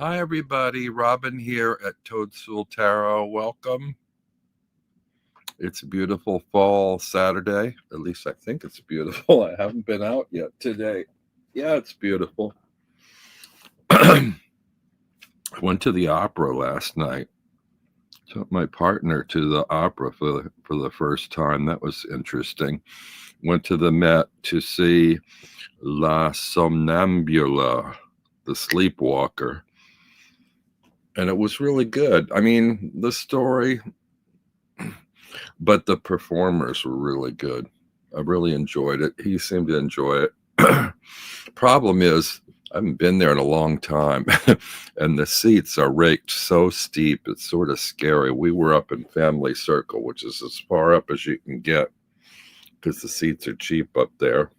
Hi, everybody. Robin here at Toadstool Tarot. Welcome. It's a beautiful fall Saturday. At least I think it's beautiful. I haven't been out yet today. Yeah, it's beautiful. I went to the opera last night. Took my partner to the opera for the first time. That was interesting. Went to the Met to see La Somnambula, the Sleepwalker. And it was really good. I mean, the story, but the performers were really good. I really enjoyed it. He seemed to enjoy it. Problem is, I haven't been there in a long time, and the seats are raked so steep, it's sort of scary. We were up in Family Circle, which is as far up as you can get because the seats are cheap up there.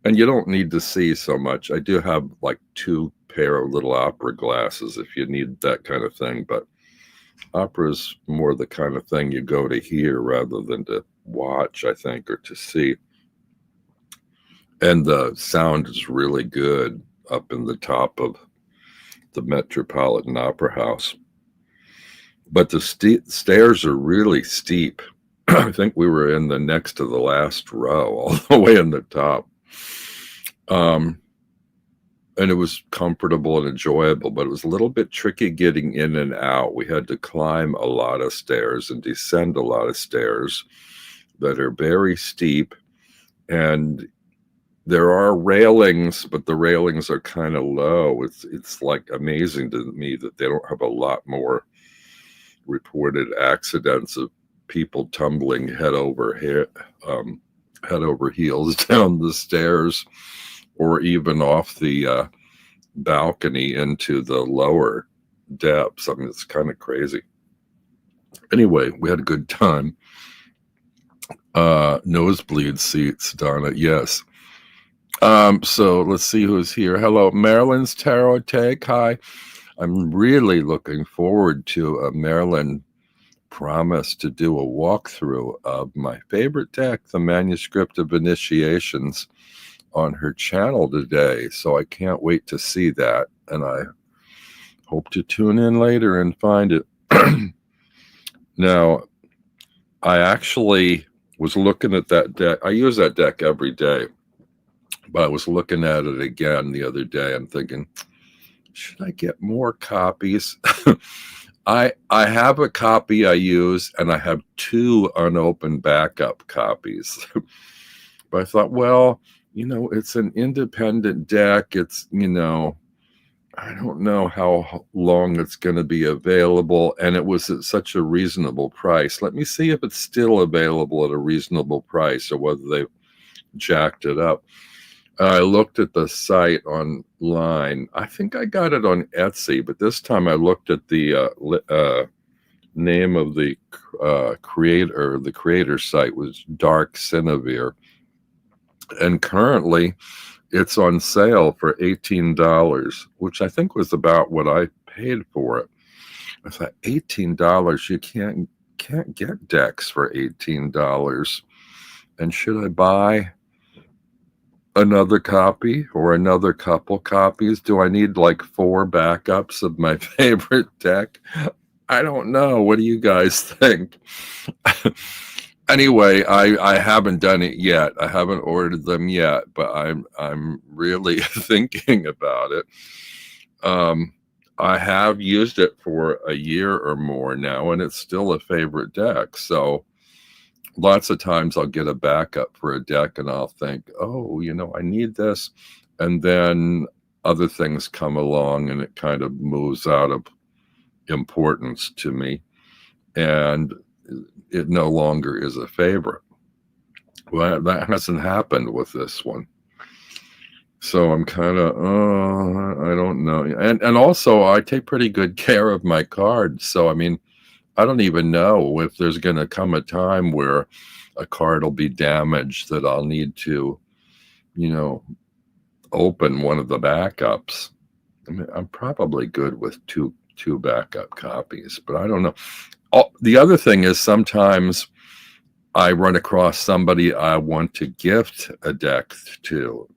And you don't need to see so much. I do have like 2 pair of little opera glasses if you need that kind of thing, but opera's more the kind of thing you go to hear rather than to watch, I think, or to see. And the sound is really good up in the top of the Metropolitan Opera House. But the stairs are really steep. I think we were in the next to the last row, all the way in the top. And it was comfortable and enjoyable, but it was a little bit tricky getting in and out. We had to climb a lot of stairs and descend a lot of stairs that are very steep. And there are railings, but the railings are kind of low. It's like amazing to me that they don't have a lot more reported accidents of people tumbling head over heels down the stairs, or even off the balcony into the lower depths. I mean, it's kind of crazy. Anyway, we had a good time. Nosebleed seats, Donna. Yes. So let's see who's here. Hello, Marilyn's Tarot Take. Hi. I'm really looking forward to Marilyn promised to do a walkthrough of my favorite deck, the Manuscript of Initiations, on her channel today. So I can't wait to see that. And I hope to tune in later and find it. Now, I actually was looking at that deck. I use that deck every day. But I was looking at it again the other day. I'm thinking, should I get more copies? I have a copy I use, and I have 2 unopened backup copies. But I thought, well, it's an independent deck. It's, I don't know how long it's going to be available. And it was at such a reasonable price. Let me see if it's still available at a reasonable price or whether they've jacked it up. I looked at the site online. I think I got it on Etsy, but this time I looked at the name of the creator. The creator site was Dark Cinevere. And currently it's on sale for $18, which I think was about what I paid for it. I thought, $18, you can't get decks for $18. And should I buy another copy or another couple copies? Do I need like 4 backups of my favorite deck? I don't know. What do you guys think? Anyway, I haven't done it yet. I haven't ordered them yet, but I'm really thinking about it. I have used it for a year or more now, and it's still a favorite deck. So lots of times I'll get a backup for a deck and I'll think, oh, I need this. And then other things come along and it kind of moves out of importance to me. And it no longer is a favorite. Well, that hasn't happened with this one. So I'm kind of, I don't know. And also I take pretty good care of my cards. So, I mean, I don't even know if there's going to come a time where a card will be damaged that I'll need to, open one of the backups. I mean, I'm probably good with two backup copies, but I don't know. The other thing is sometimes I run across somebody I want to gift a deck to,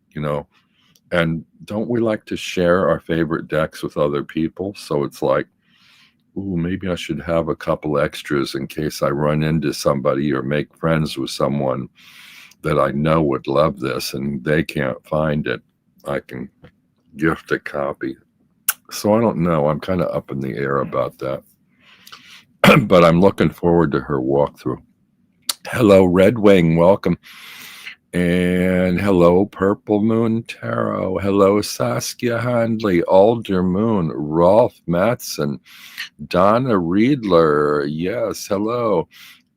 And don't we like to share our favorite decks with other people? So it's like, ooh, maybe I should have a couple extras in case I run into somebody or make friends with someone that I know would love this and they can't find it. I can gift a copy. So I don't know. I'm kind of up in the air about that. But I'm looking forward to her walkthrough. Hello, Red Wing. Welcome. And hello, Purple Moon Tarot. Hello, Saskia Handley, Alder Moon, Rolf Matson, Donna Riedler. Yes, hello.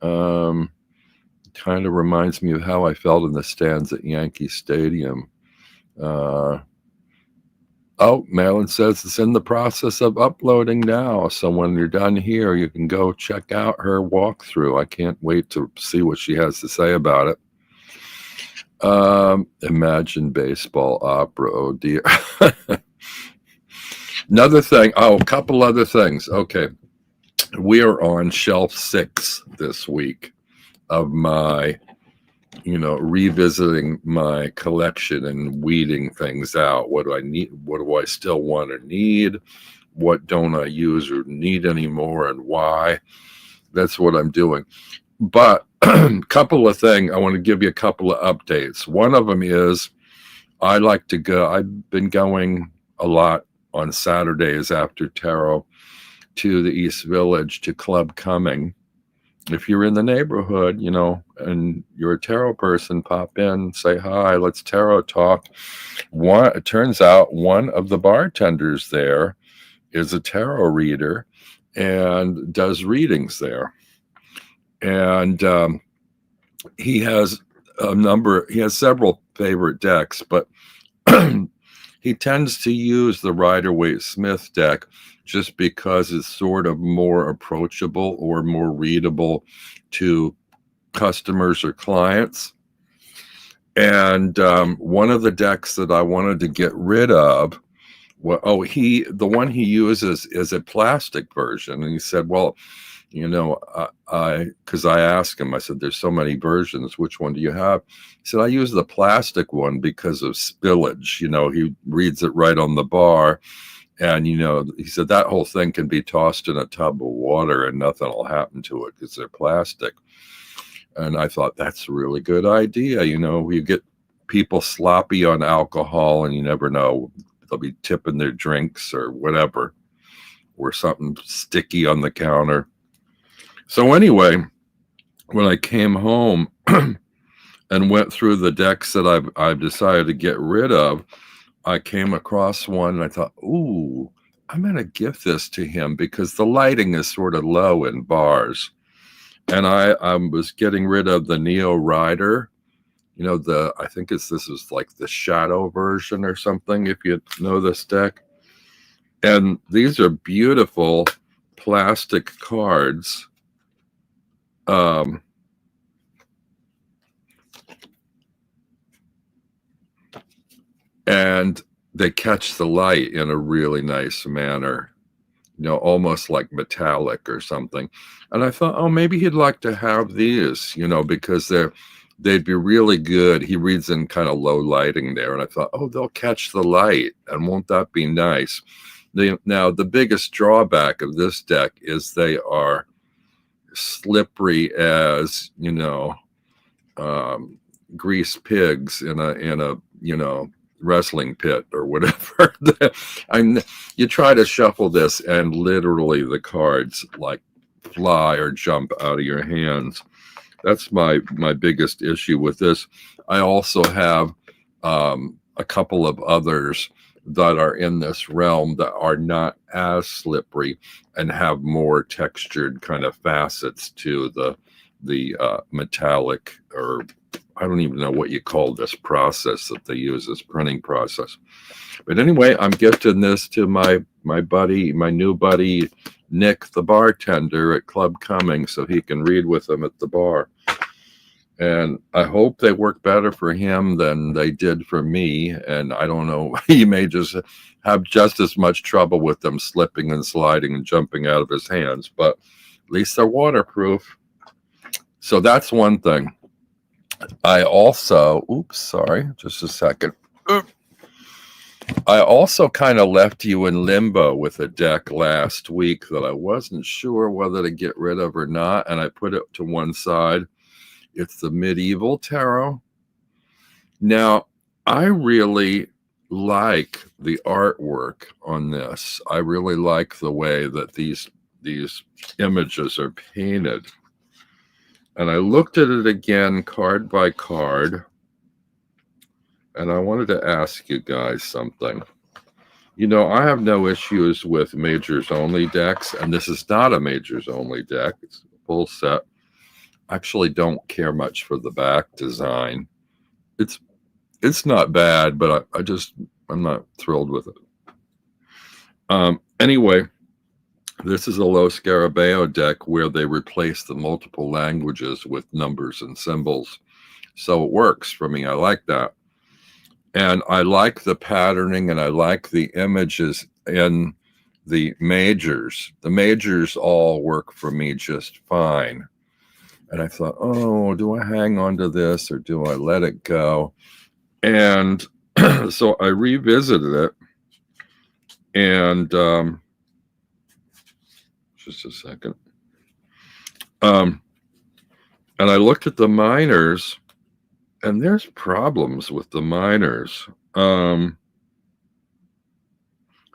Kind of reminds me of how I felt in the stands at Yankee Stadium. Oh, Marilyn says it's in the process of uploading now. So when you're done here, you can go check out her walkthrough. I can't wait to see what she has to say about it. Imagine baseball opera. Oh dear. Another thing. Oh, a couple other things. Okay. We are on shelf 6 this week of my, revisiting my collection and weeding things out. What do I need? What do I still want or need? What don't I use or need anymore, and why? That's what I'm doing. But a couple of things, I want to give you a couple of updates. One of them is I like to go, I've been going a lot on Saturdays after tarot to the East Village to Club Cumming. If you're in the neighborhood, and you're a tarot person, pop in, say hi, let's tarot talk. It turns out one of the bartenders there is a tarot reader and does readings there. And he has several favorite decks, but he tends to use the Rider-Waite-Smith deck just because it's sort of more approachable or more readable to customers or clients. And one of the decks that I wanted to get rid of, the one he uses is a plastic version. And he said, well, because I asked him, I said, there's so many versions. Which one do you have? He said, I use the plastic one because of spillage. He reads it right on the bar. And, he said that whole thing can be tossed in a tub of water and nothing will happen to it because they're plastic. And I thought that's a really good idea. You get people sloppy on alcohol and you never know. They'll be tipping their drinks or whatever, or something sticky on the counter. So anyway, when I came home and went through the decks that I've decided to get rid of, I came across one and I thought, ooh, I'm going to gift this to him because the lighting is sort of low in bars. And I was getting rid of the Neo Rider. I think this is like the shadow version or something, if you know this deck. And these are beautiful plastic cards. And they catch the light in a really nice manner, almost like metallic or something. And I thought, oh, maybe he'd like to have these, because they'd be really good. He reads in kind of low lighting there. And I thought, oh, they'll catch the light. And won't that be nice? Now, the biggest drawback of this deck is they are slippery as, grease pigs in a, wrestling pit or whatever. You try to shuffle this and literally the cards like fly or jump out of your hands. That's my biggest issue with this. I also have a couple of others that are in this realm that are not as slippery and have more textured kind of facets to the metallic, or I don't even know what you call this process that they use, this printing process. But anyway, I'm gifting this to my new buddy, Nick, the bartender at Club Cumming, so he can read with them at the bar. And I hope they work better for him than they did for me. And I don't know, he may just have just as much trouble with them slipping and sliding and jumping out of his hands, but at least they're waterproof. So that's one thing. I also, just a second. I also kind of left you in limbo with a deck last week that I wasn't sure whether to get rid of or not, and I put it to one side. It's the Medieval Tarot. Now, I really like the artwork on this. I really like the way that these images are painted. And I looked at it again card by card, and I wanted to ask you guys something. You know, I have no issues with majors only decks, and this is not a majors only deck. It's a full set. I actually don't care much for the back design. It's not bad, but I'm not thrilled with it. Anyway, this is a Los Scarabeo deck where they replace the multiple languages with numbers and symbols. So it works for me. I like that. And I like the patterning, and I like the images in the majors. The majors all work for me just fine. And I thought, oh, do I hang on to this or do I let it go? And so I revisited it, and just a second. And I looked at the minors, and there's problems with the minors.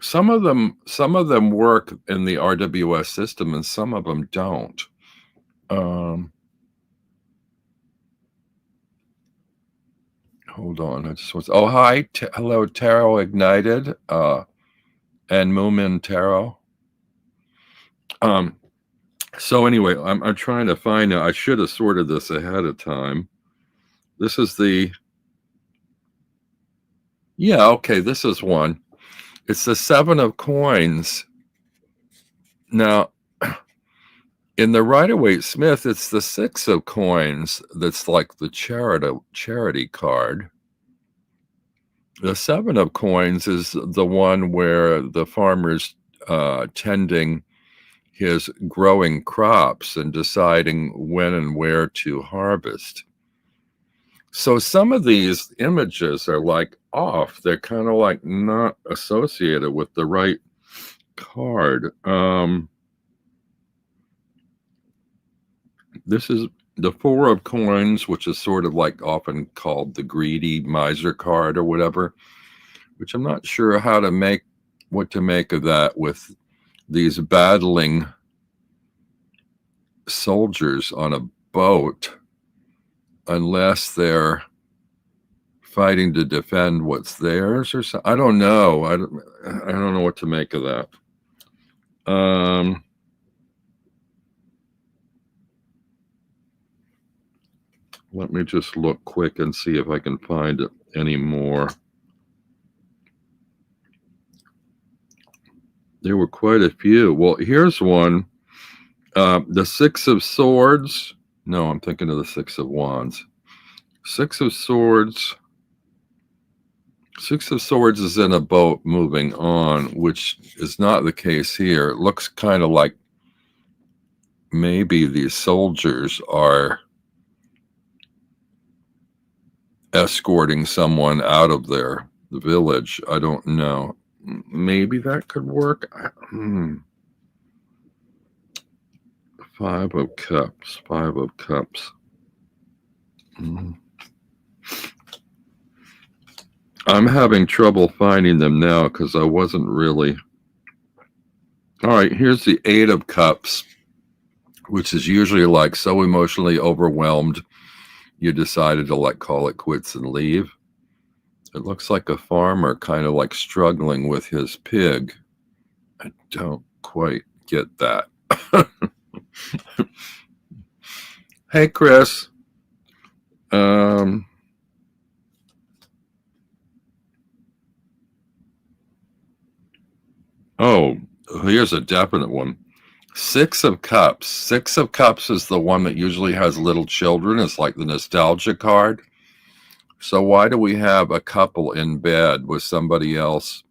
Some of them work in the RWS system, and some of them don't. Hold on, I just was. Oh, hi, hello, Tarot Ignited, and Moomin Tarot. So anyway, I'm trying to find out. I should have sorted this ahead of time. This is the. Yeah, okay, this is one. It's the 7 of Coins. Now, in the Rider-Waite-Smith, it's the 6 of Coins that's like the charity card. The 7 of Coins is the one where the farmer's tending his growing crops and deciding when and where to harvest. So some of these images are like off. They're kind of like not associated with the right card. This is the 4 of Coins, which is sort of like often called the greedy miser card or whatever, which I'm not sure what to make of that with these battling soldiers on a boat, unless they're fighting to defend what's theirs or something. I don't know. I don't know what to make of that. Let me just look quick and see if I can find any more. There were quite a few. Well, here's one. The 6 of Swords. No, I'm thinking of the 6 of Wands. 6 of Swords. 6 of Swords is in a boat moving on, which is not the case here. It looks kind of like maybe these soldiers are escorting someone out of the village. I don't know. Maybe that could work. 5 of Cups. 5 of Cups. I'm having trouble finding them now because I wasn't really. All right, here's the 8 of Cups, which is usually like so emotionally overwhelmed you decided to call it quits and leave. It looks like a farmer kind of like struggling with his pig. I don't quite get that. Hey, Chris. Oh, here's a definite one. 6 of Cups. 6 of Cups is the one that usually has little children. It's like the nostalgia card. So why do we have a couple in bed with somebody else,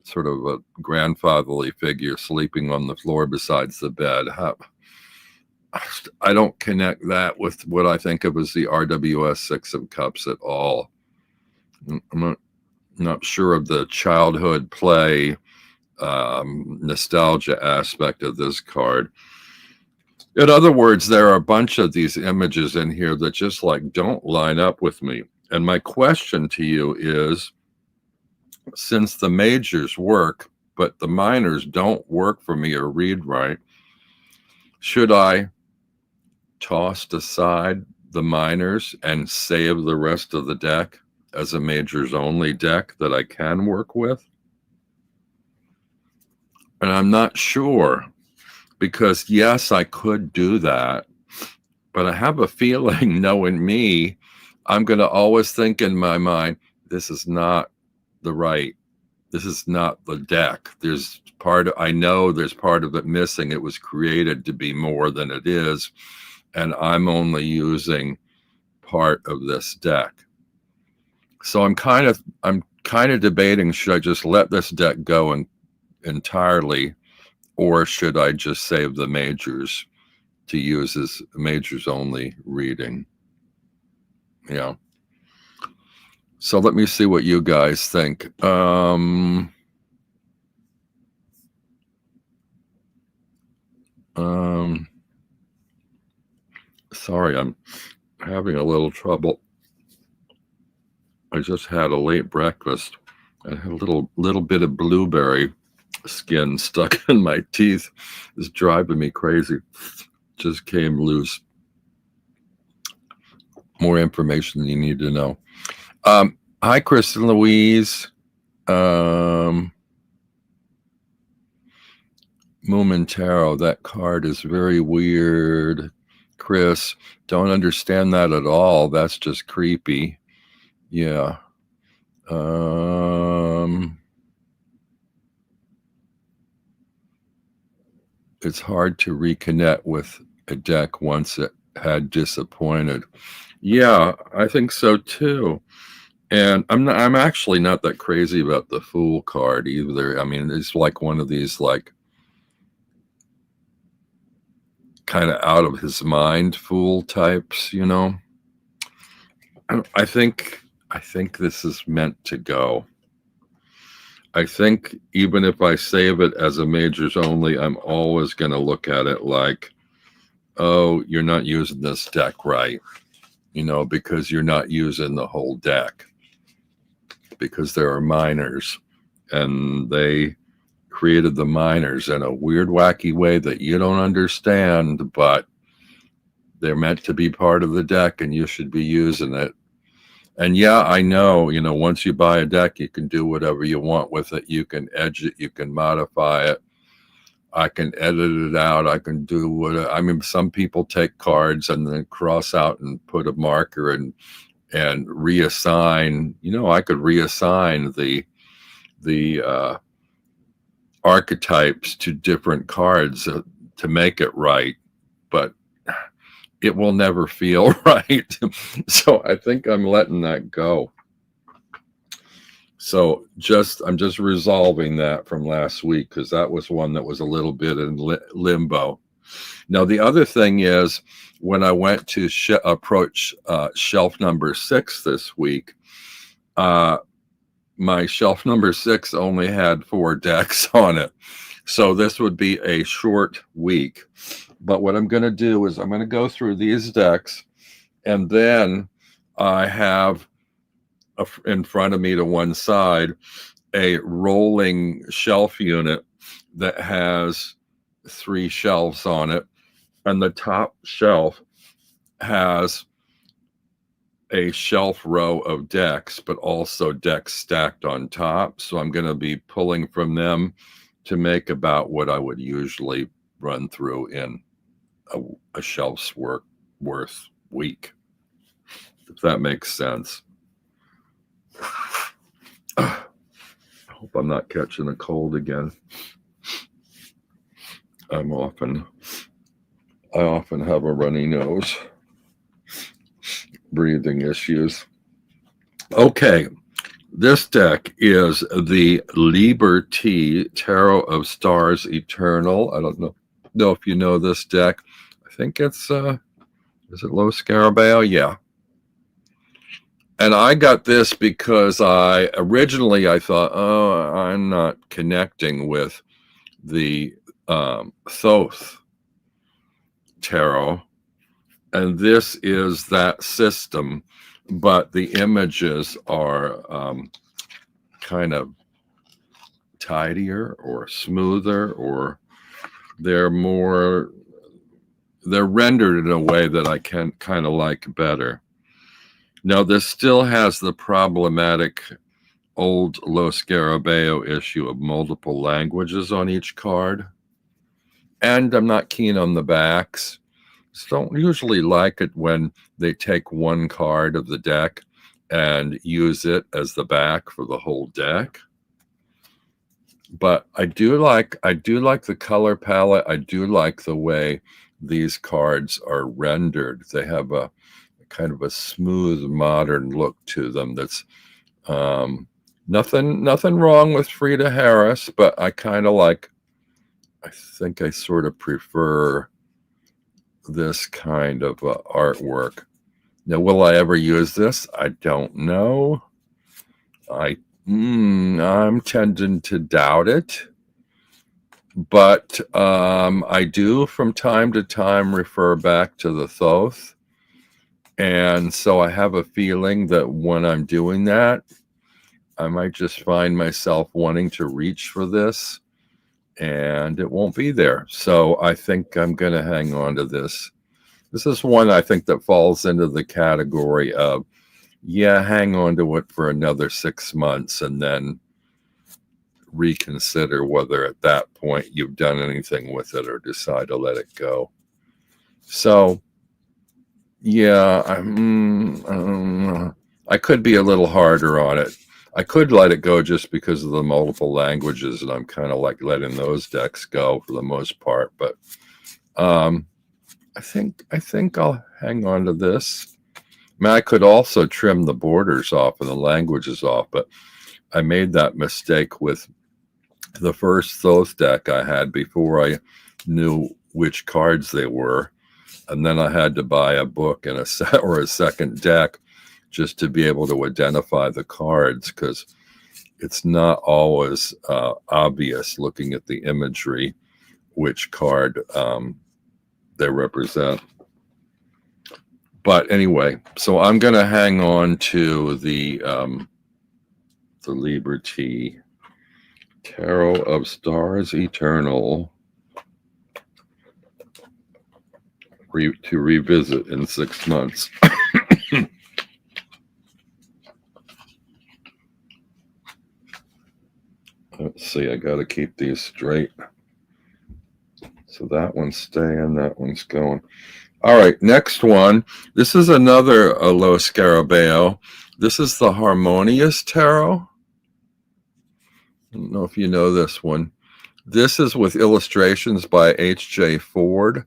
sort of a grandfatherly figure, sleeping on the floor besides the bed? I don't connect that with what I think of as the RWS 6 of Cups at all. I'm Not sure of the childhood play nostalgia aspect of this card. In other words, there are a bunch of these images in here that just like don't line up with me. And my question to you is, since the majors work, but the minors don't work for me or read right, should I toss aside the minors and save the rest of the deck as a majors only deck that I can work with? And I'm not sure, because yes, I could do that, but I have a feeling, knowing me, I'm going to always think in my mind, this is not the deck. I know there's part of it missing. It was created to be more than it is, and I'm only using part of this deck. So I'm kind of debating, should I just let this deck go entirely, or should I just save the majors to use as majors only reading? Yeah. So let me see what you guys think. Sorry, I'm having a little trouble. I just had a late breakfast. I had a little bit of blueberry skin stuck in my teeth. It's driving me crazy. Just came loose. More information you need to know. Hi, Kristen Louise. Momentaro, that card is very weird. Chris, don't understand that at all. That's just creepy. Yeah. It's hard to reconnect with a deck once it had disappointed. Yeah, I think so too. And I'm actually not that crazy about the Fool card either. I mean, it's like one of these like kind of out of his mind Fool types, you know. I think this is meant to go. I think even if I save it as a majors only, I'm always going to look at it like, oh, you're not using this deck right, you know, because you're not using the whole deck, because there are minors, and they created the minors in a weird, wacky way that you don't understand, but they're meant to be part of the deck and you should be using it. And yeah, I know, you know, once you buy a deck, you can do whatever you want with it. You can edge it, you can modify it. I can edit it out. I can do what, I mean, some people take cards and then cross out and put a marker and reassign, you know, I could reassign the archetypes to different cards to make it right, but it will never feel right. So I think I'm letting that go. So I'm just resolving that from last week, because that was one that was a little bit in limbo. Now, the other thing is, when I went to approach shelf number 6 this week, my shelf number 6 only had 4 decks on it. So this would be a short week. But what I'm going to do is I'm going to go through these decks, and then I have in front of me to one side a rolling shelf unit that has 3 shelves on it, and the top shelf has a shelf row of decks, but also decks stacked on top. So I'm going to be pulling from them to make about what I would usually run through in a shelf's worth week, if that makes sense. I hope I'm not catching a cold again. I often have a runny nose, breathing issues. Okay, this deck is the Liberty Tarot of Stars Eternal. I don't know if you know this deck. I think it's is it Lo Scarabeo? Yeah. And I got this because I thought, oh, I'm not connecting with the Thoth tarot, and this is that system, but the images are kind of tidier or smoother, or they're rendered in a way that I can kind of like better. Now, this still has the problematic old Lo Scarabeo issue of multiple languages on each card. And I'm not keen on the backs. So don't usually like it when they take one card of the deck and use it as the back for the whole deck. But I do like the color palette. I do like the way these cards are rendered. They have a kind of a smooth, modern look to them. That's nothing wrong with Frida Harris, but I kind of like. I think I sort of prefer this kind of artwork. Now, will I ever use this? I don't know. I'm tending to doubt it, but I do from time to time refer back to the Thoth, and so I have a feeling that when I'm doing that, I might just find myself wanting to reach for this, and it won't be there. So I think I'm going to hang on to this. This is one I think that falls into the category of, yeah, hang on to it for another 6 months and then reconsider whether at that point you've done anything with it or decide to let it go. So, yeah, I could be a little harder on it. I could let it go just because of the multiple languages, and I'm kind of like letting those decks go for the most part. But I think I'll hang on to this. I mean, I could also trim the borders off and the languages off, but I made that mistake with the first Thoth deck I had before I knew which cards they were, and then I had to buy a book and a second deck just to be able to identify the cards, because it's not always obvious looking at the imagery which card they represent. But anyway, so I'm going to hang on to the Liberty Tarot of Stars Eternal to revisit in 6 months. Let's see, I got to keep these straight. So that one's staying, that one's going. All right, next one. This is another Lo Scarabeo. This is the Harmonious Tarot. I don't know if you know this one. This is with illustrations by H.J. Ford,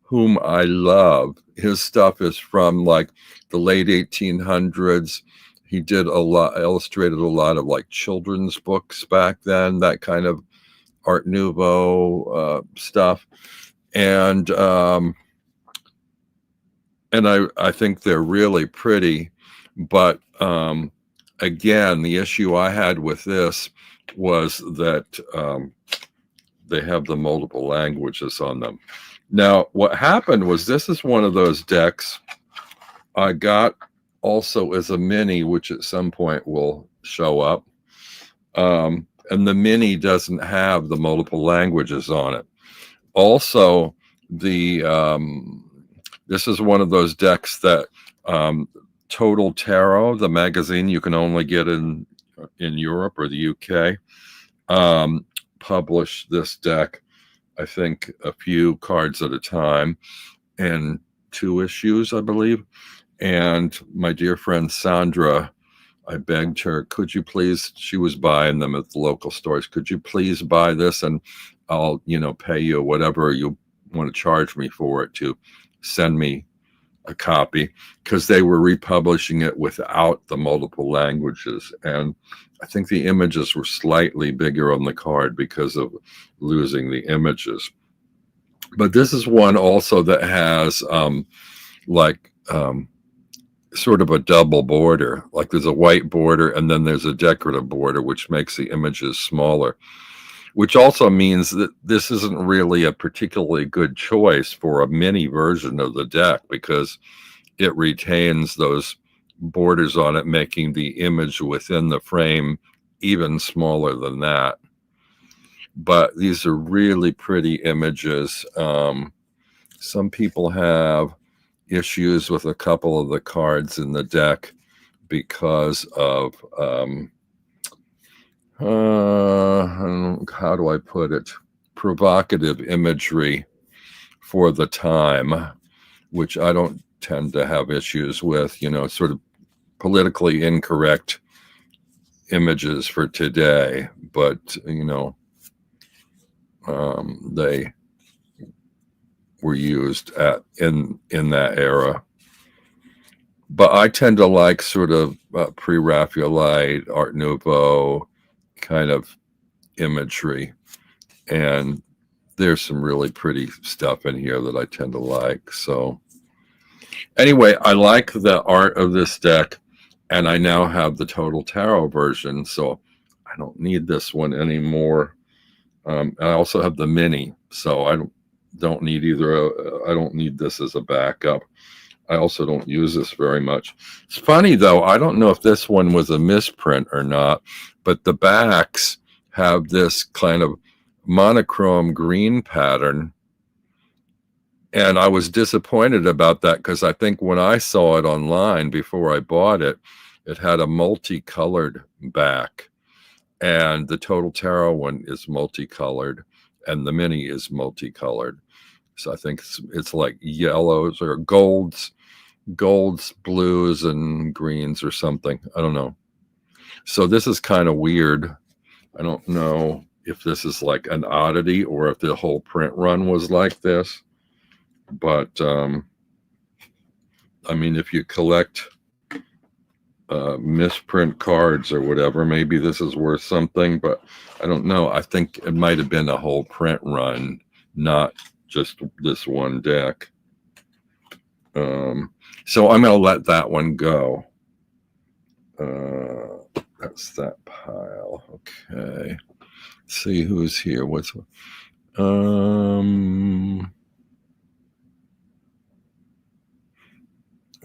whom I love. His stuff is from like the late 1800s. He did illustrated a lot of like children's books back then, that kind of Art Nouveau stuff. And I think they're really pretty. But again, the issue I had with this was that they have the multiple languages on them. Now, what happened was, this is one of those decks I got also as a mini, which at some point will show up. And the mini doesn't have the multiple languages on it. Also, this is one of those decks that Total Tarot, the magazine you can only get in Europe or the UK, published this deck, I think a few cards at a time, and 2 issues, I believe. And my dear friend Sandra, I begged her, could you please, she was buying them at the local stores, could you please buy this and I'll, pay you whatever you want to charge me for it to send me a copy, because they were republishing it without the multiple languages. And I think the images were slightly bigger on the card because of losing the images. But this is one also that has sort of a double border. Like there's a white border and then there's a decorative border, which makes the images smaller, which also means that this isn't really a particularly good choice for a mini version of the deck because it retains those borders on it, making the image within the frame even smaller than that. But these are really pretty images. Some people have issues with a couple of the cards in the deck because of how do I put it? Provocative imagery for the time, which I don't tend to have issues with, you know, sort of politically incorrect images for today, but you know, they were used in that era. But I tend to like sort of pre-Raphaelite, Art Nouveau kind of imagery, and there's some really pretty stuff in here that I tend to like. So anyway, I like the art of this deck, and I now have the Total Tarot version, so I don't need this one anymore. I also have the mini, so I don't need either. I don't need this as a backup. I also don't use this very much. It's funny though, I don't know if this one was a misprint or not, but the backs have this kind of monochrome green pattern. And I was disappointed about that because I think when I saw it online before I bought it, it had a multicolored back. And the Total Tarot one is multicolored and the mini is multicolored. So I think it's like yellows or golds, blues, and greens or something. I don't know. So this is kind of weird. I don't know if this is like an oddity or if the whole print run was like this. But I mean, if you collect misprint cards or whatever, maybe this is worth something, but I don't know. I think it might have been a whole print run, not just this one deck. So I'm going to let that one go. That's that pile. Okay. Let's see who's here. What's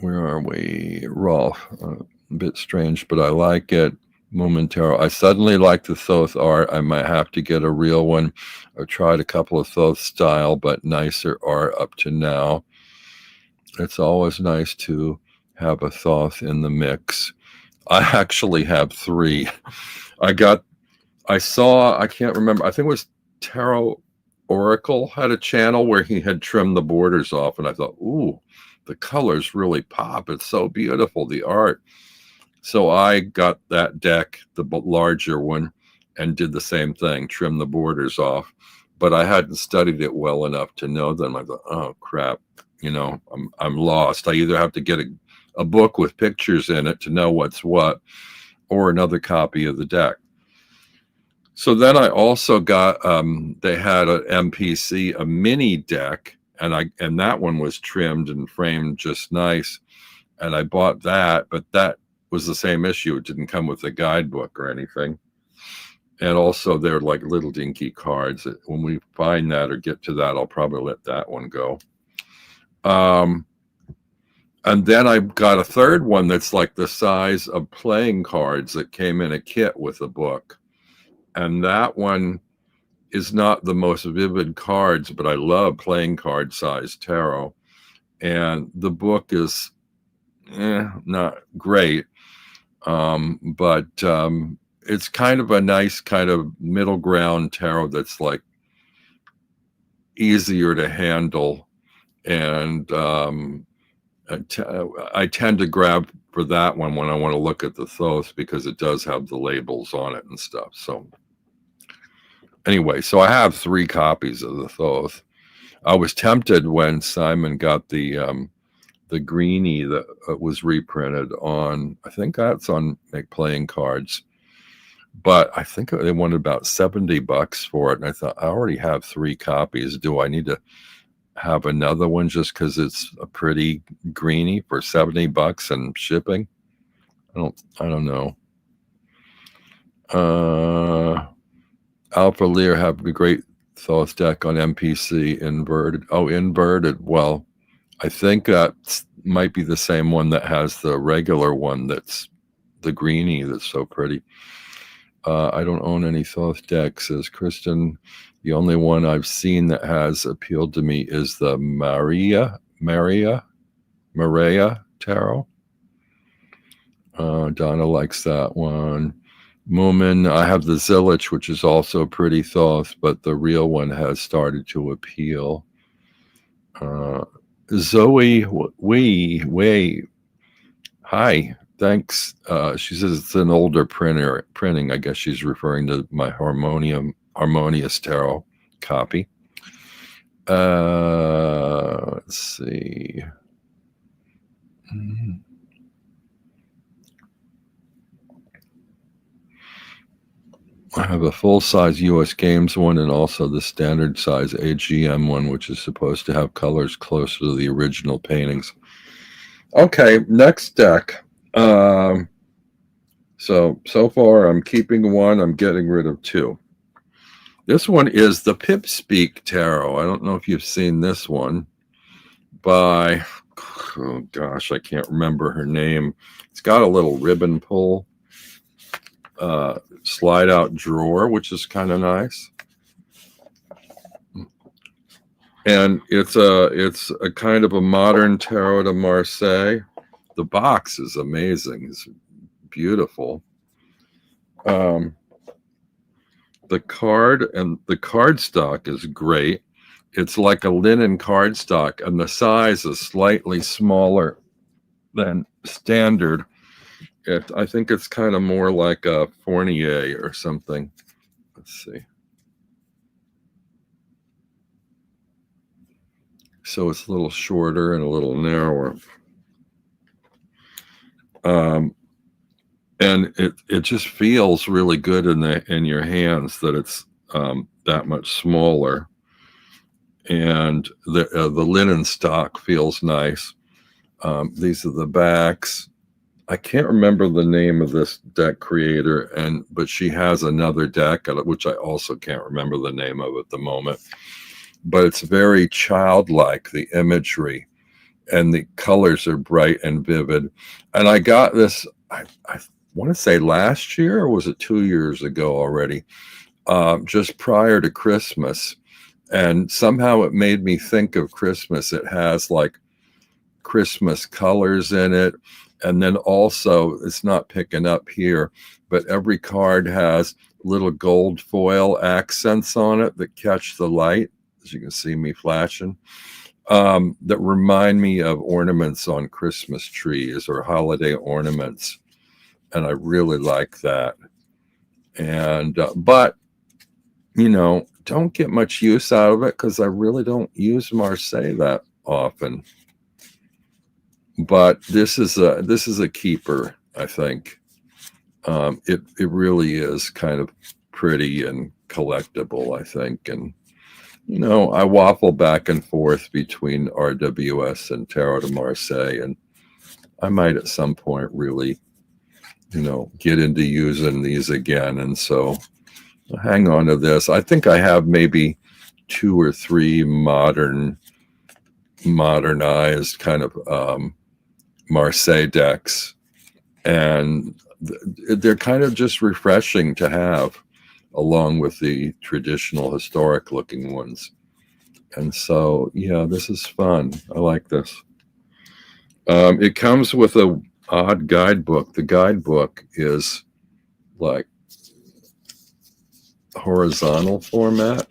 where are we? Rolf. A bit strange, but I like it. Momentaro. I suddenly like the Thoth art. I might have to get a real one. I've tried a couple of Thoth style, but nicer art up to now. It's always nice to have a Thoth in the mix. I actually have 3. I can't remember. I think it was Tarot Oracle had a channel where he had trimmed the borders off, and I thought, ooh, the colors really pop. It's so beautiful, the art. So I got that deck, the larger one, and did the same thing, trim the borders off. But I hadn't studied it well enough to know them. I thought, oh crap, you know, I'm lost. I either have to get a book with pictures in it to know what's what, or another copy of the deck. So then I also got, they had an MPC, a mini deck, and that one was trimmed and framed just nice. And I bought that, but that was the same issue. It didn't come with a guidebook or anything. And also they're like little dinky cards. When we find that or get to that, I'll probably let that one go. And then I got a third one that's like the size of playing cards that came in a kit with a book. And that one is not the most vivid cards, but I love playing card size tarot. And the book is not great, but it's kind of a nice kind of middle ground tarot that's like easier to handle. And I tend to grab for that one when I want to look at the Thoth because it does have the labels on it and stuff. So anyway, so I have 3 copies of the Thoth. I was tempted when Simon got the greenie that was reprinted on, I think that's on Make Playing Cards, but I think they wanted about $70 for it. And I thought, I already have 3 copies. Do I need to have another one just because it's a pretty greeny for $70 and shipping. I don't know. Alpha Lear have a great Thoth deck on MPC inverted. Oh, inverted. Well, I think that might be the same one that has the regular one that's the greenie that's so pretty. I don't own any Thoth decks, says Kristen. The only one I've seen that has appealed to me is the Maria Tarot. Donna likes that one. Moomin, I have the Zilich, which is also pretty Thoth, but the real one has started to appeal. Zoe, hi, thanks. She says it's an older printing. I guess she's referring to my Harmonious Tarot copy. Let's see. I have a full-size US Games one and also the standard size AGM one, which is supposed to have colors closer to the original paintings. Okay, next deck. So far I'm keeping one, I'm getting rid of two. This one is the Pipspeak Tarot. I don't know if you've seen this one by, oh gosh, I can't remember her name. It's got a little ribbon pull. Slide out drawer, which is kind of nice, and it's a kind of a modern Tarot de Marseille. The box is amazing; it's beautiful. The card and the cardstock is great. It's like a linen cardstock, and the size is slightly smaller than standard. I think it's kind of more like a Fournier or something. Let's see. So it's a little shorter and a little narrower. And it just feels really good in your hands that it's that much smaller. And the linen stock feels nice. These are the backs. I can't remember the name of this deck creator, but she has another deck, which I also can't remember the name of at the moment. But it's very childlike, the imagery, and the colors are bright and vivid. And I got this, I want to say last year, or was it 2 years ago already, just prior to Christmas. And somehow it made me think of Christmas. It has like Christmas colors in it. And then also, it's not picking up here, but every card has little gold foil accents on it that catch the light, as you can see me flashing, that remind me of ornaments on Christmas trees or holiday ornaments. And I really like that. And, but, you know, don't get much use out of it because I really don't use Marseille that often. But this is a keeper, I think. It really is kind of pretty and collectible, I think. And, you know, I waffle back and forth between RWS and Tarot de Marseille, and I might at some point really, you know, get into using these again. And so I'll hang on to this. I think I have maybe 2 or 3 modernized kind of Marseille decks, and they're kind of just refreshing to have along with the traditional historic looking ones. And so, yeah, this is fun. I like this. It comes with a odd guidebook. The guidebook is like horizontal format.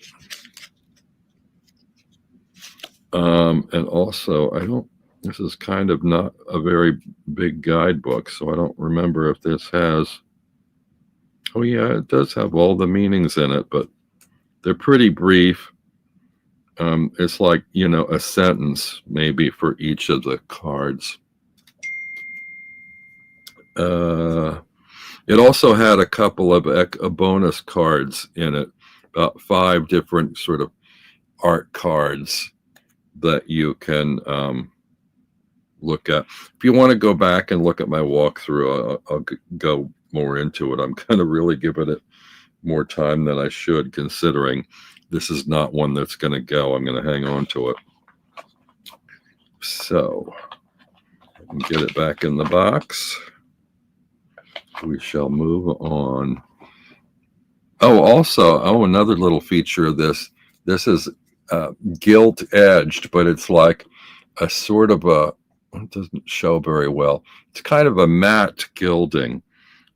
And also, this is kind of not a very big guidebook, so I don't remember if this has, oh yeah, it does have all the meanings in it, but they're pretty brief. It's like, you know, a sentence maybe for each of the cards. It also had a couple of bonus cards in it, about 5 different sort of art cards that you can look at. If you want to go back and look at my walkthrough, I'll go more into it. I'm kind of really giving it more time than I should, considering this is not one that's going to go. I'm going to hang on to it. So I can get it back in the box. We shall move on. Oh, also, another little feature of this. This is gilt edged, but it's like a sort of a, it doesn't show very well. It's kind of a matte gilding.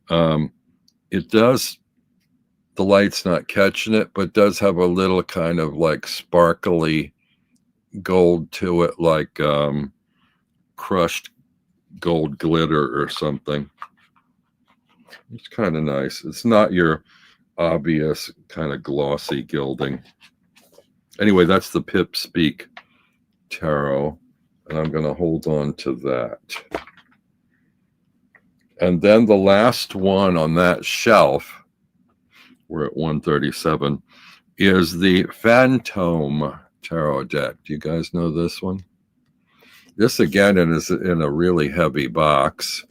It does, the light's not catching it, but does have a little kind of like sparkly gold to it, like crushed gold glitter or something. It's kind of nice. It's not your obvious kind of glossy gilding. Anyway, that's the Pip Speak Tarot, and I'm going to hold on to that. And then the last one on that shelf, we're at 137, is the Phantom Tarot deck. Do you guys know this one? This again is in a really heavy box,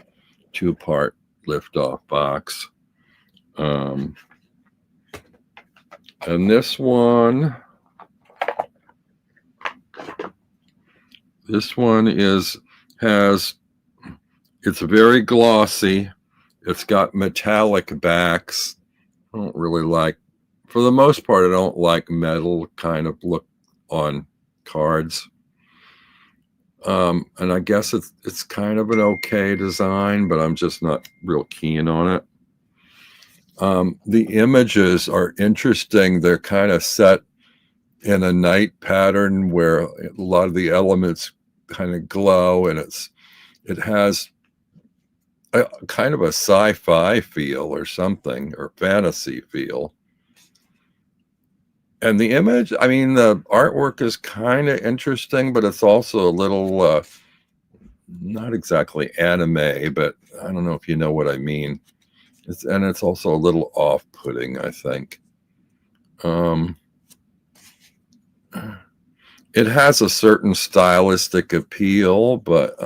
2-part lift-off box. And this one it's very glossy. It's got metallic backs. I don't really like, for the most part, I don't like metal kind of look on cards. And I guess it's kind of an okay design, but I'm just not real keen on it. The images are interesting. They're kind of set in a night pattern where a lot of the elements kind of glow, and it has a kind of a sci-fi feel or something, or fantasy feel. And the image, I mean, the artwork is kind of interesting, but it's also a little, not exactly anime, but I don't know if you know what I mean. It's also a little off-putting, I think. It has a certain stylistic appeal, but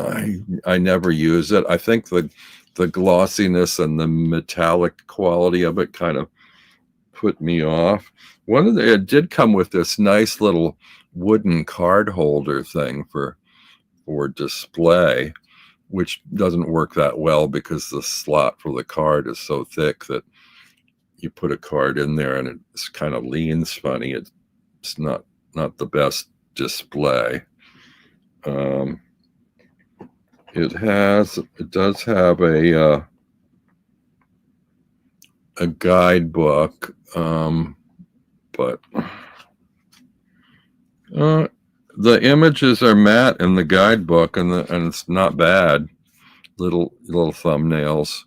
I never use it. I think the glossiness and the metallic quality of it kind of put me off. It did come with this nice little wooden card holder thing for display, which doesn't work that well because the slot for the card is so thick that you put a card in there and it kind of leans funny. It's not the best display. It does have a guidebook, but the images are matte in the guidebook, and it's not bad. Little thumbnails.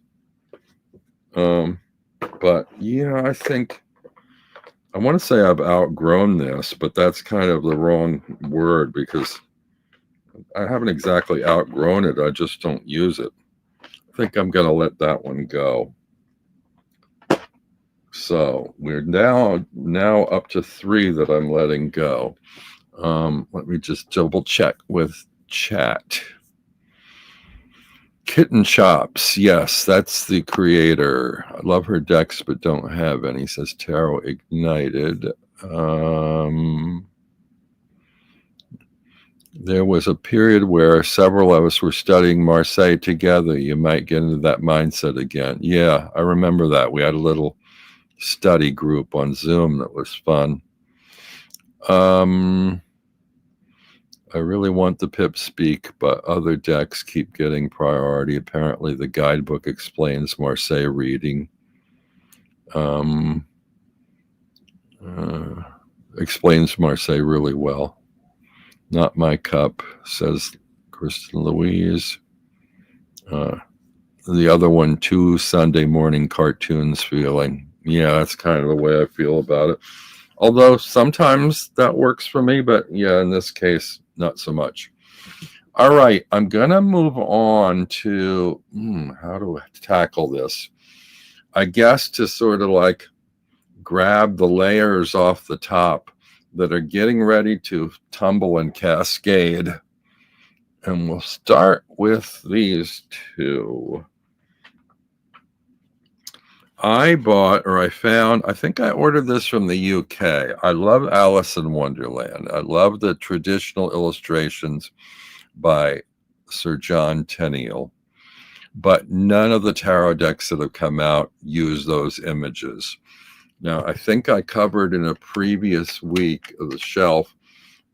But yeah, I think I want to say I've outgrown this, but that's kind of the wrong word, because I haven't exactly outgrown it. I just don't use it. I think I'm going to let that one go. So we're now up to 3 that I'm letting go. Let me just double check with chat. Kitten Chops, yes, that's the creator. I love her decks, but don't have any, says Tarot Ignited. There was a period where several of us were studying Marseille together. You might get into that mindset again. Yeah, I remember that. We had a little study group on Zoom that was fun. I really want the Pip Speak, but other decks keep getting priority. Apparently, the guidebook explains Marseille reading. Explains Marseille really well. Not my cup, says Kristen Louise. The other one, 2 Sunday morning cartoons feeling. Yeah, that's kind of the way I feel about it. Although sometimes that works for me, but yeah, in this case, not so much. All right, I'm going to move on to how do I tackle this? I guess to sort of like grab the layers off the top. that are getting ready to tumble and cascade. And we'll start with these two. I think I ordered this from the UK. I love Alice in Wonderland. I love the traditional illustrations by Sir John Tenniel, but none of the tarot decks that have come out use those images. Now, I think I covered in a previous week of the shelf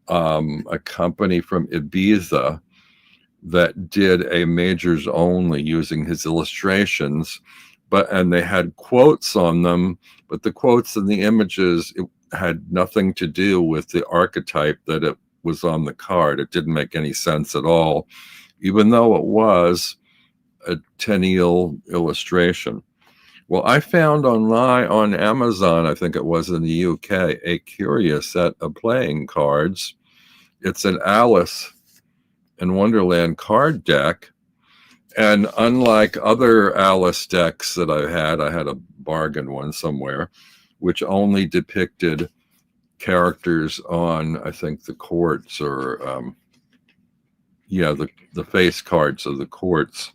a company from Ibiza that did a majors only using his illustrations, and they had quotes on them, but the quotes and the images, it had nothing to do with the archetype that it was on the card. It didn't make any sense at all, even though it was a Tenniel illustration. Well, I found online on Amazon, I think it was in the UK, a curious set of playing cards. It's an Alice in Wonderland card deck. And unlike other Alice decks that I had a bargain one somewhere, which only depicted characters on, I think, the courts or, the face cards of the courts.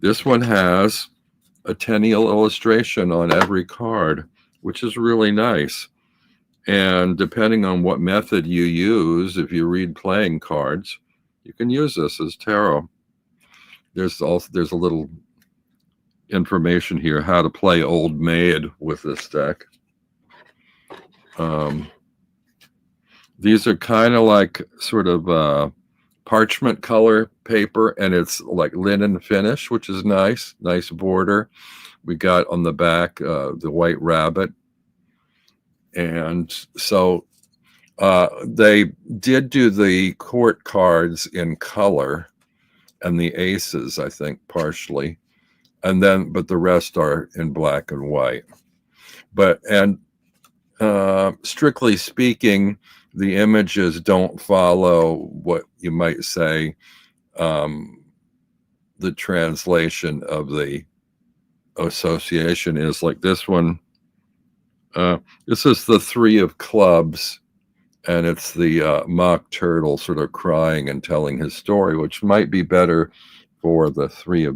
This one has a Tenniel illustration on every card, which is really nice. And depending on what method you use, if you read playing cards, you can use this as tarot. There's a little information here how to play Old Maid with this deck. These are kind of like sort of parchment color paper, and it's like linen finish, which is nice border. We got on the back the white rabbit. And so they did do the court cards in color and the aces, I think, partially. But the rest are in black and white. Strictly speaking, the images don't follow what you might say the translation of the association is. Like this one, this is the Three of Clubs, and it's the mock turtle sort of crying and telling his story, which might be better for the Three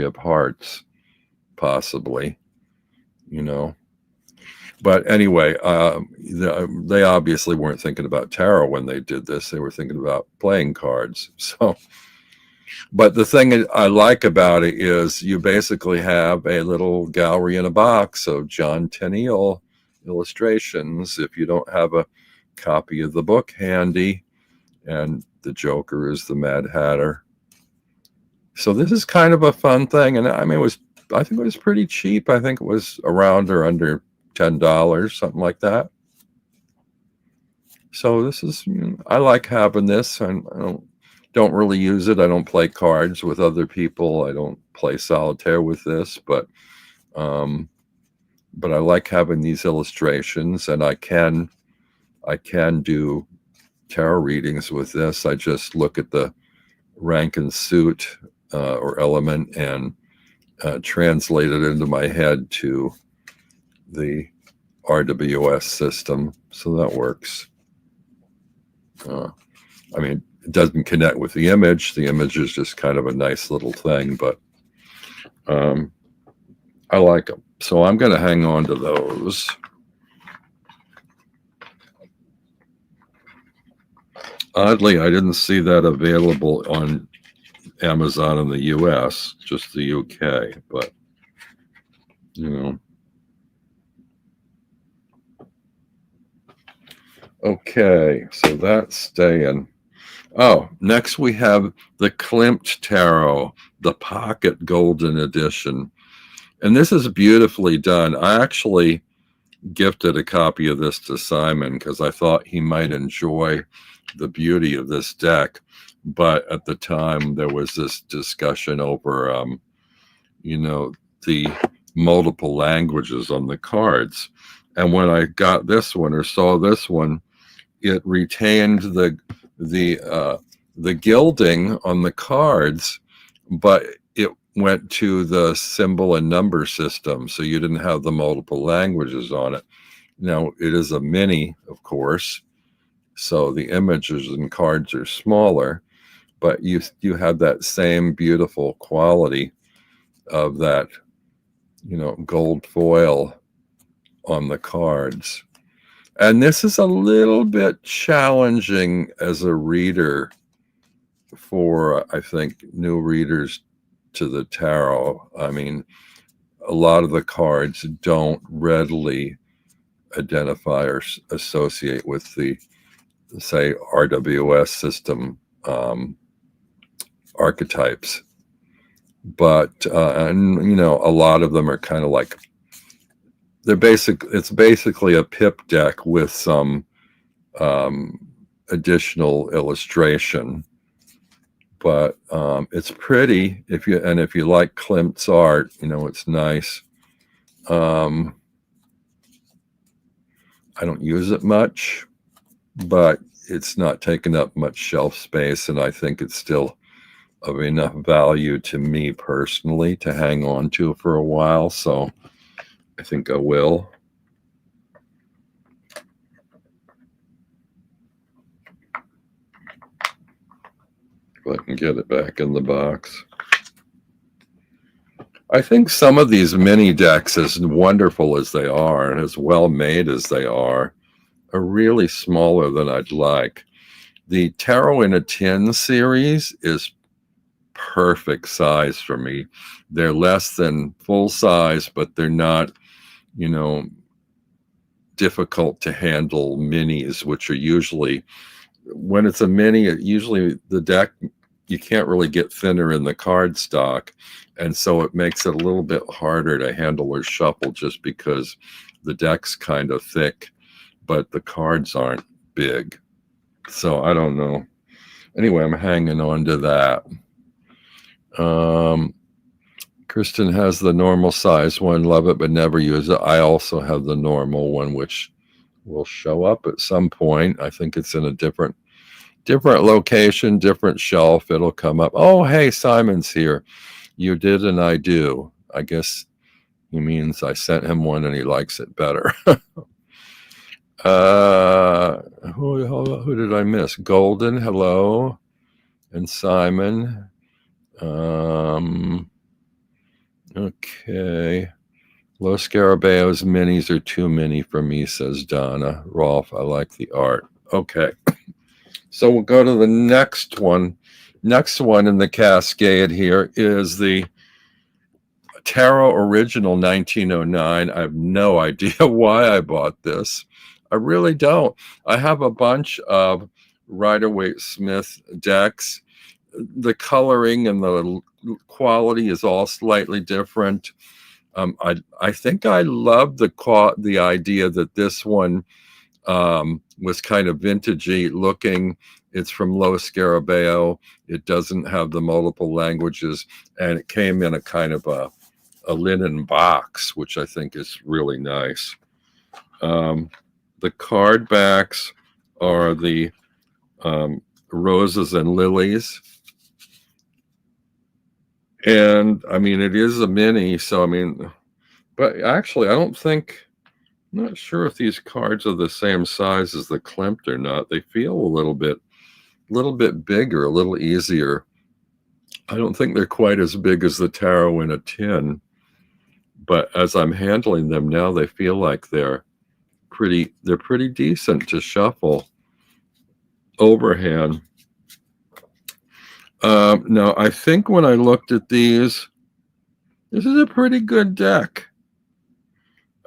of Hearts, possibly, But anyway, they obviously weren't thinking about tarot when they did this. They were thinking about playing cards. But the thing I like about it is you basically have a little gallery in a box of John Tenniel illustrations if you don't have a copy of the book handy, and the Joker is the Mad Hatter. So this is kind of a fun thing, and I think it was pretty cheap. I think it was around or under $10, something like that. So this is, I like having this, and I don't really use it. I don't play cards with other people. I don't play solitaire with this, but I like having these illustrations, and I can do tarot readings with this. I just look at the rank and suit or element and translate it into my head to the RWS system. So that works. It doesn't connect with the image. The image is just kind of a nice little thing, but I like them. So I'm going to hang on to those. Oddly, I didn't see that available on Amazon in the US, just the UK, but Okay, so that's staying. Oh, next we have the Klimt Tarot, the Pocket Golden Edition. And this is beautifully done. I actually gifted a copy of this to Simon because I thought he might enjoy the beauty of this deck. But at the time, there was this discussion over, the multiple languages on the cards. And when I got this one or saw this one, it retained the gilding on the cards, but it went to the symbol and number system, so you didn't have the multiple languages on it. Now, it is a mini, of course, so the images and cards are smaller, but you have that same beautiful quality of that, gold foil on the cards. And this is a little bit challenging as a reader for, I think, new readers to the tarot. I mean, a lot of the cards don't readily identify or associate with the, say, RWS system archetypes. But, and, a lot of them are kind of like, it's basically a pip deck with some additional illustration. But it's pretty if you like Klimt's art, it's nice. I don't use it much, but it's not taking up much shelf space, and I think it's still of enough value to me personally to hang on to for a while. So I think I will. If I can get it back in the box. I think some of these mini decks, as wonderful as they are and as well made as they are really smaller than I'd like. The Tarot in a Tin series is perfect size for me. They're less than full size, but they're not, difficult to handle minis, which are usually, when it's a mini, usually the deck, you can't really get thinner in the card stock. And so it makes it a little bit harder to handle or shuffle just because the deck's kind of thick, but the cards aren't big. So I don't know. Anyway, I'm hanging on to that. Kristen has the normal size one, love it, but never use it. I also have the normal one, which will show up at some point. I think it's in a different location, different shelf. It'll come up. Oh, hey, Simon's here. You did and I do. I guess he means I sent him one and he likes it better. Who did I miss? Golden, hello. And Simon. Okay. Los Scarabaeo's minis are too many for me, says Donna. Rolf, I like the art. Okay. So we'll go to the next one. Next one in the cascade here is the Tarot Original 1909. I have no idea why I bought this. I really don't. I have a bunch of Rider-Waite-Smith decks. The coloring and the quality is all slightly different. I think I love the idea that this one was kind of vintagey looking. It's from Los Scarabaeo. It doesn't have the multiple languages, and it came in a kind of a linen box, which I think is really nice. The card backs are the roses and lilies. And I mean, it is a mini, so I mean, but actually, I'm not sure if these cards are the same size as the Klimt or not. They feel a little bit bigger, a little easier. I don't think they're quite as big as the Tarot in a Tin, but as I'm handling them now, they feel like they're pretty decent to shuffle overhand. Now, I think when I looked at these, this is a pretty good deck.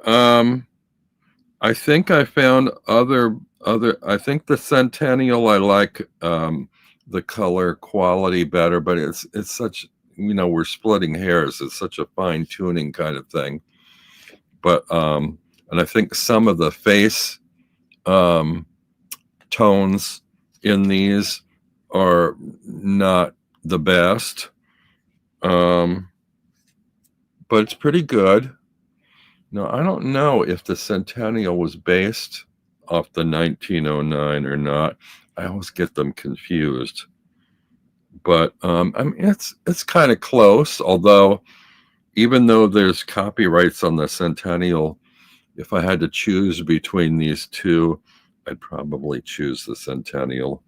I think I found other. I think the Centennial, I like the color quality better, but it's such, we're splitting hairs. It's such a fine tuning kind of thing. But and I think some of the face tones in these are not the best, but it's pretty good. Now, I don't know if the Centennial was based off the 1909 or not. I always get them confused. But I mean, it's kind of close, although even though there's copyrights on the Centennial, if I had to choose between these two, I'd probably choose the Centennial.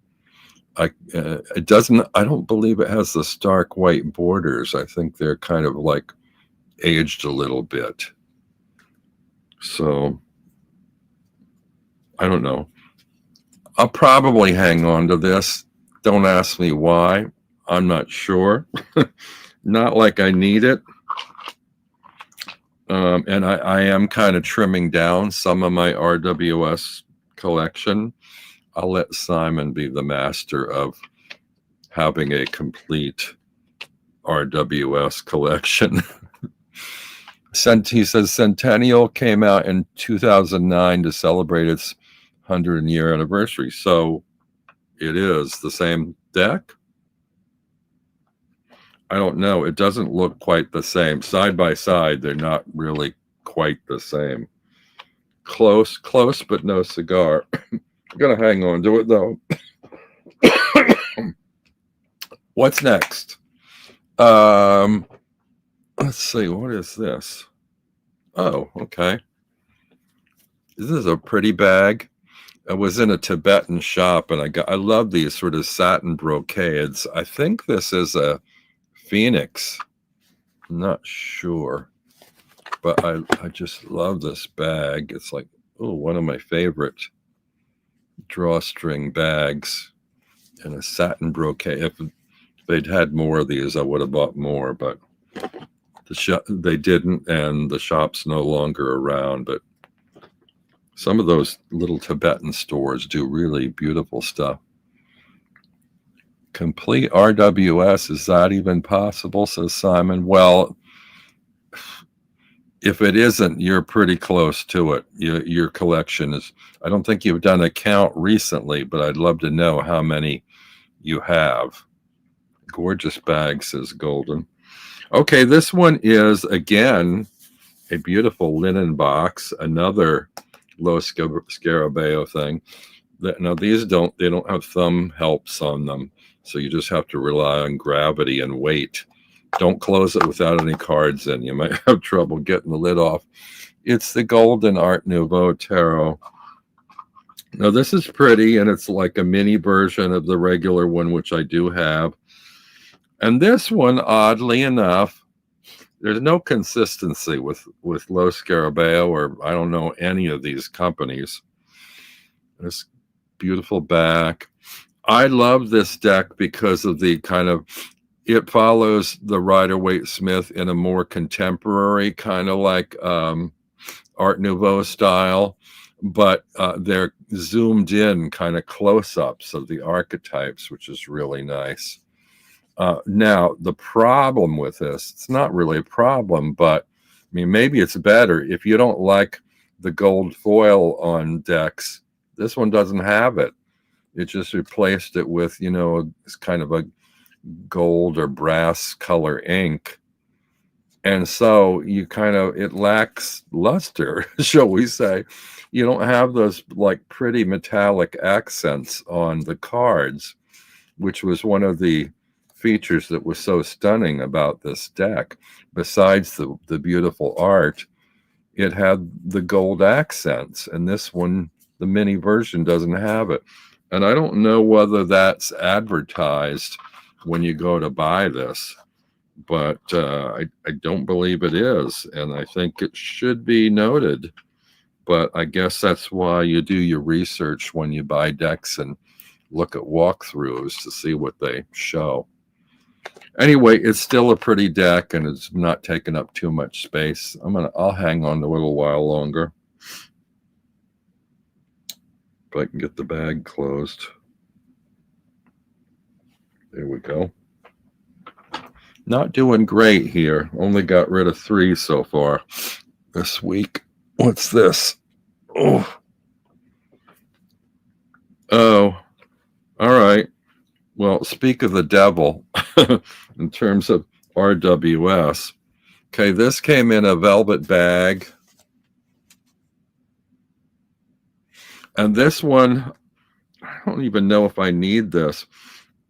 It doesn't. I don't believe it has the stark white borders. I think they're kind of like aged a little bit. So I don't know. I'll probably hang on to this. Don't ask me why. I'm not sure. Not like I need it. And I am kind of trimming down some of my RWS collection. I'll let Simon be the master of having a complete RWS collection. He says Centennial came out in 2009 to celebrate its 100-year anniversary. So it is the same deck? I don't know. It doesn't look quite the same. Side by side, they're not really quite the same. Close, but no cigar. I'm going to hang on to it, though. What's next? Let's see. What is this? Oh, okay. This is a pretty bag. I was in a Tibetan shop, and I love these sort of satin brocades. I think this is a Phoenix. I'm not sure, but I just love this bag. It's like, oh, one of my favorite drawstring bags, and a satin brocade. If they'd had more of these, I would have bought more, but they didn't, and the shop's no longer around. But some of those little Tibetan stores do really beautiful stuff. Complete RWS, is that even possible, says Simon? Well, if it isn't, you're pretty close to it. Your collection is, I don't think you've done a count recently, but I'd love to know how many you have. Gorgeous bag, says Golden. Okay, this one is, again, a beautiful linen box, another Los Scarabeo thing. Now, these don't have thumb helps on them, so you just have to rely on gravity and weight. Don't close it without any cards in. You might have trouble getting the lid off. It's the Golden Art Nouveau Tarot. Now, this is pretty, and it's like a mini version of the regular one, which I do have. And this one, oddly enough, there's no consistency with Los Scarabeo, or I don't know any of these companies. This beautiful back. I love this deck because of the kind of, it follows the Rider-Waite-Smith in a more contemporary kind of like Art Nouveau style, but they're zoomed in kind of close-ups of the archetypes, which is really nice. Now, the problem with this, it's not really a problem, but I mean, maybe it's better if you don't like the gold foil on decks. This one doesn't have it. It just replaced it with, it's kind of a gold or brass color ink. And so it lacks luster, shall we say. You don't have those like pretty metallic accents on the cards, which was one of the features that was so stunning about this deck. Besides the beautiful art, it had the gold accents, and this one, the mini version, doesn't have it. And I don't know whether that's advertised when you go to buy this, but I don't believe it is, and I think it should be noted. But I guess that's why you do your research when you buy decks and look at walkthroughs to see what they show. Anyway, it's still a pretty deck, and it's not taking up too much space. I'll hang on a little while longer. If I can get the bag closed. There we go. Not doing great here. Only got rid of 3 so far this week. What's this? Oh, all right. Well, speak of the devil in terms of RWS. Okay, this came in a velvet bag. And this one, I don't even know if I need this.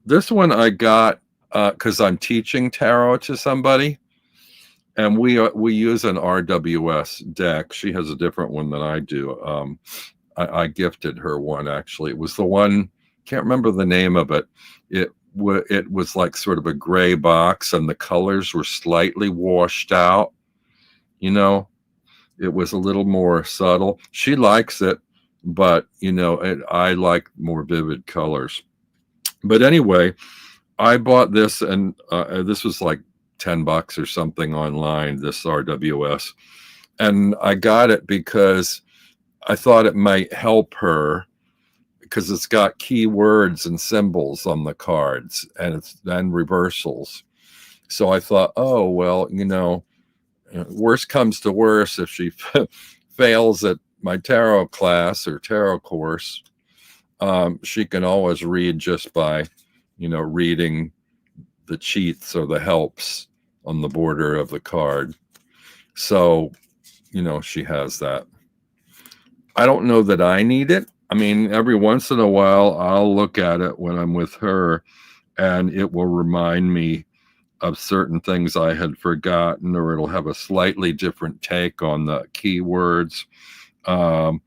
This one I got because I'm teaching tarot to somebody. And we use an RWS deck. She has a different one than I do. I gifted her one, actually. It was the one, can't remember the name of it. It was like sort of a gray box, and the colors were slightly washed out. You know, it was a little more subtle. She likes it, but I like more vivid colors. But anyway, I bought this, and this was like $10 or something online, this RWS. And I got it because I thought it might help her, because it's got keywords and symbols on the cards, and it's then reversals. So I thought, oh, well, worst comes to worst, if she fails at my tarot class or tarot course, she can always read just by, reading the cheats or the helps on the border of the card. So, she has that. I don't know that I need it. I mean, every once in a while, I'll look at it when I'm with her, and it will remind me of certain things I had forgotten, or it'll have a slightly different take on the keywords. Well,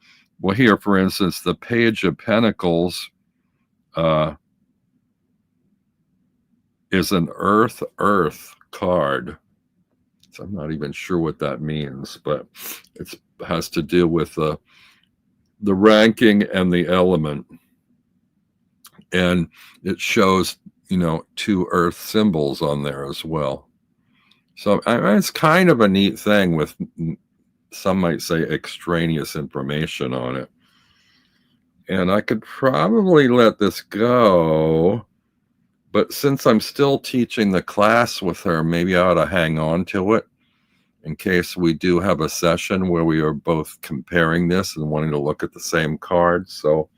here, for instance, the Page of Pentacles is an earth card. So I'm not even sure what that means, but it has to do with the ranking and the element. And it shows, two earth symbols on there as well. So it's kind of a neat thing with, some might say, extraneous information on it. And I could probably let this go, but since I'm still teaching the class with her, maybe I ought to hang on to it in case we do have a session where we are both comparing this and wanting to look at the same card. So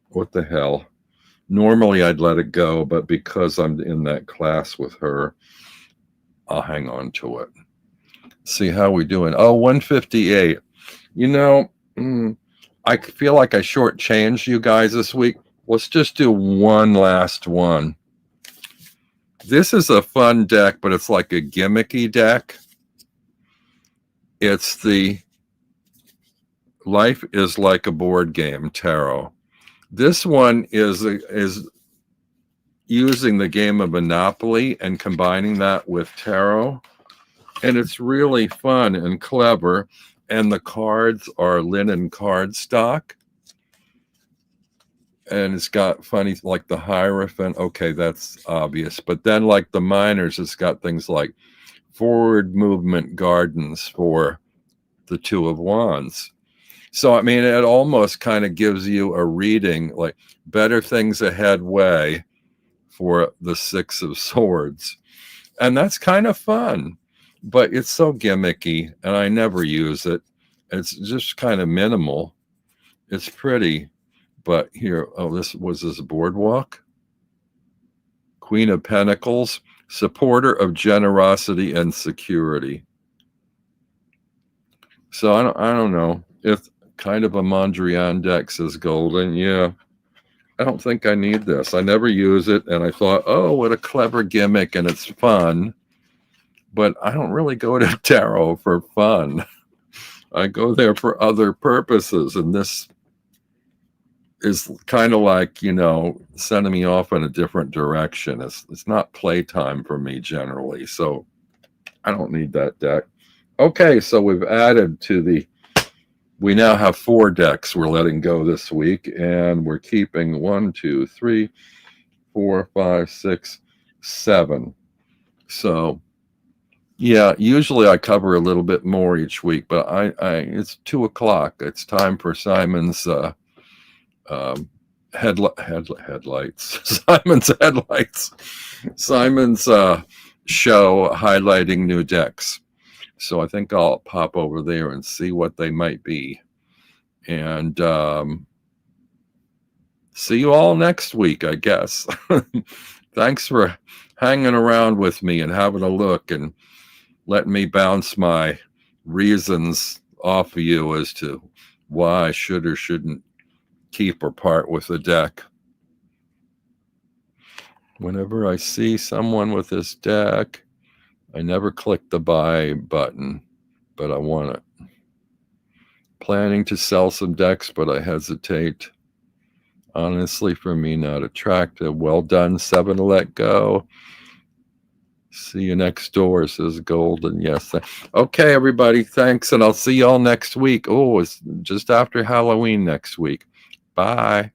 what the hell? Normally I'd let it go, but because I'm in that class with her, I'll hang on to it. See how we doing. Oh, 158. I feel like I shortchanged you guys this week. Let's just do one last one. This is a fun deck, but it's like a gimmicky deck. It's the Life is Like a Board Game Tarot. This one is using the game of Monopoly and combining that with tarot. And it's really fun and clever. And the cards are linen cardstock. And it's got funny, like the Hierophant. Okay, that's obvious. But then, like the minors, it's got things like forward movement gardens for the Two of Wands. So, I mean, it almost kind of gives you a reading, like better things ahead way for the Six of Swords. And that's kind of fun, but it's so gimmicky, and I never use it. It's just kind of minimal. It's pretty, but here, this Boardwalk. Queen of Pentacles, supporter of generosity and security. So I don't know if kind of a Mondrian deck says golden. Yeah, I don't think I need this. I never use it, and I thought, oh, what a clever gimmick, and it's fun. But I don't really go to tarot for fun. I go there for other purposes, and this is kind of like, sending me off in a different direction. It's not playtime for me generally, so I don't need that deck. Okay, so we've added to we now have 4 decks we're letting go this week, and we're keeping 1, 2, 3, 4, 5, 6, 7. So yeah, usually I cover a little bit more each week, but it's 2:00. It's time for Simon's headlights. Simon's headlights. Simon's show highlighting new decks. So I think I'll pop over there and see what they might be. And see you all next week, I guess. Thanks for hanging around with me and having a look and letting me bounce my reasons off of you as to why I should or shouldn't keep or part with the deck. Whenever I see someone with this deck, I never clicked the buy button, but I want it. Planning to sell some decks, but I hesitate. Honestly, for me, not attractive. Well done, 7 to let go. See you next door, says Golden. Yes. Okay, everybody. Thanks. And I'll see y'all next week. Oh, it's just after Halloween next week. Bye.